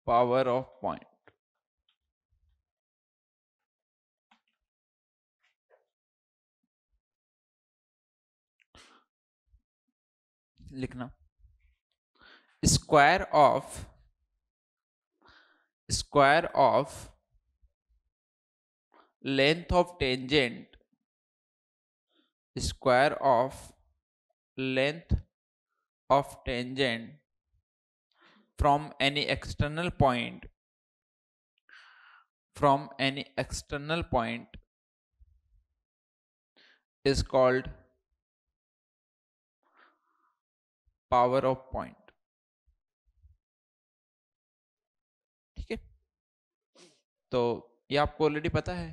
Power of point. लिखना square of length of tangent, square of length of tangent from any external point is called power of point। ठीक है, तो ये आपको already पता है।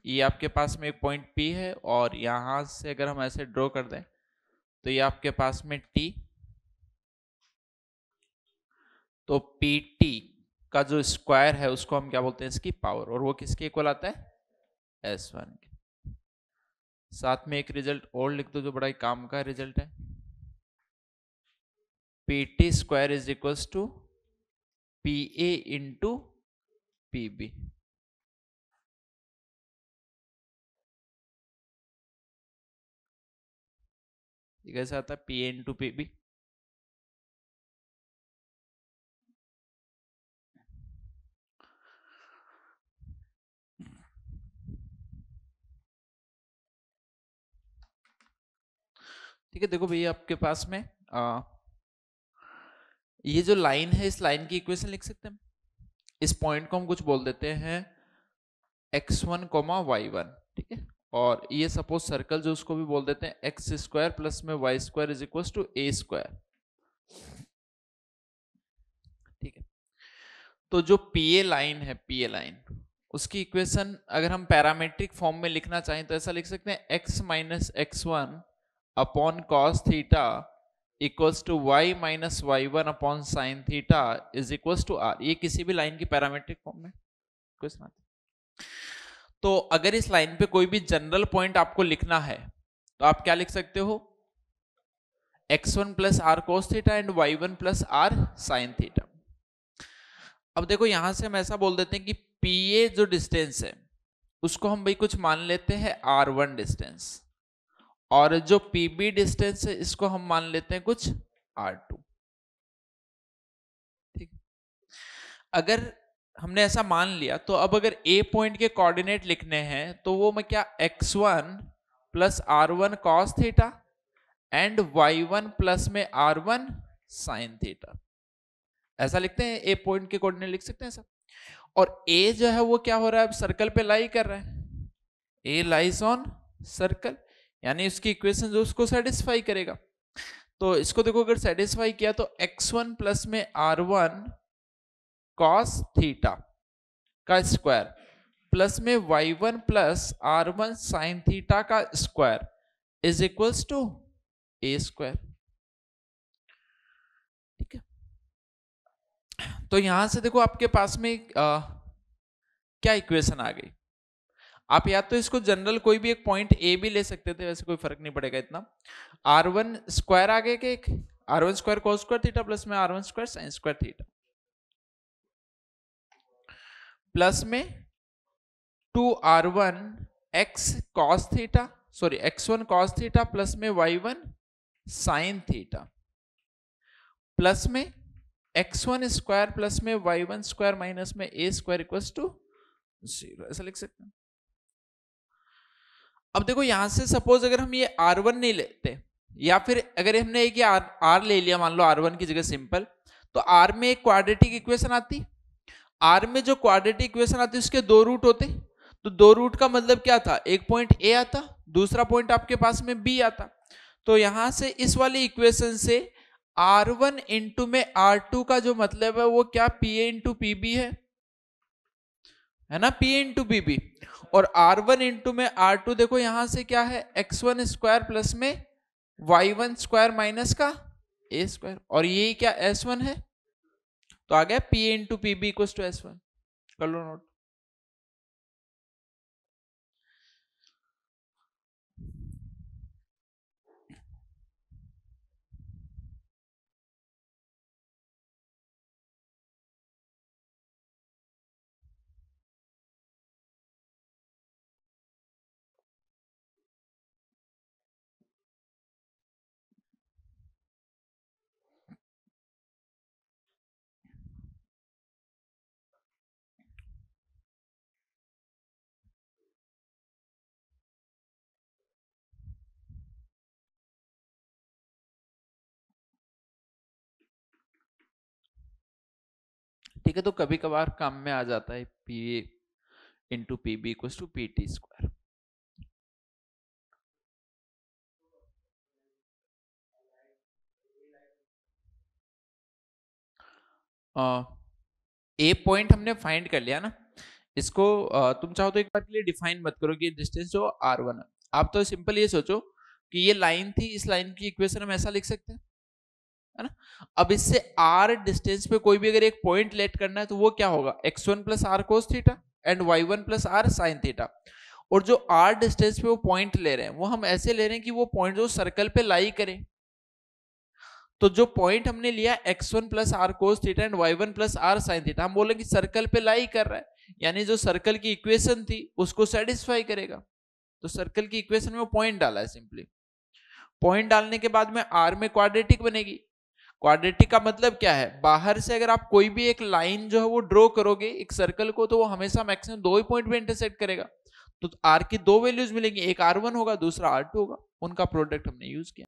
ये आपके पास में एक पॉइंट P है और यहां से अगर हम ऐसे ड्रॉ कर दें तो ये आपके पास में T, तो PT का जो स्क्वायर है उसको हम क्या बोलते हैं, इसकी पावर, और वो किसके इक्वल आता है, S1 के। साथ में एक रिजल्ट और लिख दो जो बड़ा ही काम का रिजल्ट है, PT square is equals to PA into PB। कैसे आता है, PA इंटू PB। ठीक है, देखो भैया आपके पास में ये जो लाइन है, इस लाइन की इक्वेशन लिख सकते हैं। इस पॉइंट को हम कुछ बोल देते हैं x1 y1, ठीक है, और ये सपोज सर्कल जो उसको भी बोल देते हैं एक्स स्क्वायर प्लस में y square is equal to a square. ठीक है, तो जो पीए लाइन है, पीए लाइन, उसकी इक्वेशन अगर हम पैरामेट्रिक फॉर्म में लिखना चाहें तो ऐसा लिख सकते हैं x minus x1 upon cos theta equals to y minus y1 upon sine theta is equals to r। ये किसी भी लाइन की पैरामेट्रिक फॉर्म में क्वेश्चन आता है। तो अगर इस लाइन पे कोई भी जनरल पॉइंट आपको लिखना है तो आप क्या लिख सकते हो, x1 plus r cos theta and y1 plus r sine theta. अब देखो यहां से हम ऐसा बोल देते हैं कि पीए जो डिस्टेंस है उसको हम भाई कुछ मान लेते हैं r1 डिस्टेंस, और जो पीबी डिस्टेंस है इसको हम मान लेते हैं कुछ r2। ठीक, अगर हमने ऐसा मान लिया तो अब अगर ए पॉइंट के कोऑर्डिनेट लिखने हैं तो वो मैं क्या, x1 plus r1 cos theta and y1 plus में r1 साइन थीटा, ऐसा लिखते हैं। ए पॉइंट के कोऑर्डिनेट लिख सकते हैं ऐसा। और ए जो है वो क्या हो रहा है, अब सर्कल पे लाई कर रहा है, ए लाइज ऑन सर्कल, यानी उसकी इक्वेशन जो उसको सेटिस्फाई करेगा। तो इसको देखो अगर सेटिस्फाई किया तो x1 प्लस में r1 कॉस थीटा का स्क्वायर प्लस में y1 plus r1 sine theta का square is equals to a square. ठीक है, तो यहां से देखो आपके पास में क्या इक्वेशन आ गई। आप या तो इसको जनरल कोई भी एक पॉइंट ए भी ले सकते थे, वैसे कोई फर्क नहीं पड़ेगा इतना। r1 स्क्वायर आ गया, एक r1 square cos square theta plus में r1 square sine square theta plus में 2r1 x cos theta, sorry x1 cos theta plus में y1 साइन थीटा प्लस में x1 स्क्वायर प्लस में y1 स्क्वायर माइनस में a square equals to 0, ऐसा लिख सकते हैं। अब देखो यहां से सपोज अगर हम ये r1 नहीं लेते, या फिर अगर हमने एक r ले लिया, मान लो r1 की जगह सिंपल, तो r में एक क्वाड्रेटिक इक्वेशन आती, r में जो क्वाड्रेटिक इक्वेशन आती है उसके दो रूट होते, तो दो रूट का मतलब क्या था, एक पॉइंट a आता, दूसरा पॉइंट आपके पास में b आता। तो यहां से इस वाली इक्वेशन से r1 इंटू में r2 का जो मतलब है वो क्या, pa इंटू pb है ना, pa इंटू pb। और r1 इंटू में r2 देखो यहां से क्या है, x1 स्क्वायर प्लस में y1 स्क्वायर माइनस का a स्क्वायर, और ये क्या s1 है, तो आ गया pa into pb equal to s1। कर लो नोट। ठीक है, तो कभी कभार काम में आ जाता है P A into P B equal to P T square. A point हमने फाइंड कर लिया ना, इसको तुम चाहो तो एक बार के लिए डिफाइन मत करो कि डिस्टेंस जो r1 है, आप तो सिंपल ये सोचो कि ये लाइन थी, इस लाइन की इक्वेशन हम ऐसा लिख सकते हैं, है ना। अब इससे r डिस्टेंस पे कोई भी अगर एक पॉइंट लेट करना है तो वो क्या होगा, x1 plus r cos theta and y1 plus r sine theta. और जो r डिस्टेंस पे वो पॉइंट ले रहे हैं वो हम ऐसे ले रहे हैं कि वो पॉइंट जो सर्कल पे लाई करे। तो जो पॉइंट हमने लिया x1 plus r cos theta and y1 plus r sine theta, हम बोलेंगे सर्कल पे लाई कर रहा है, यानी जो सर्कल की इक्वेशन थी उसको सेटिस्फाई करेगा। तो सर्कल की इक्वेशन में पॉइंट डाला है सिंपली। पॉइंट डालने के बाद में आर में क्वाड्रेटिक बनेगी। क्वाड्रेटिक का मतलब क्या है, बाहर से अगर आप कोई भी एक लाइन जो है वो ड्रॉ करोगे एक सर्कल को, तो वो हमेशा मैक्सिमम 2 ही पॉइंट पे इंटरसेक्ट करेगा। तो आर की 2 वैल्यूज मिलेंगी, एक r1 होगा दूसरा r2 होगा, उनका प्रोडक्ट हमने यूज किया।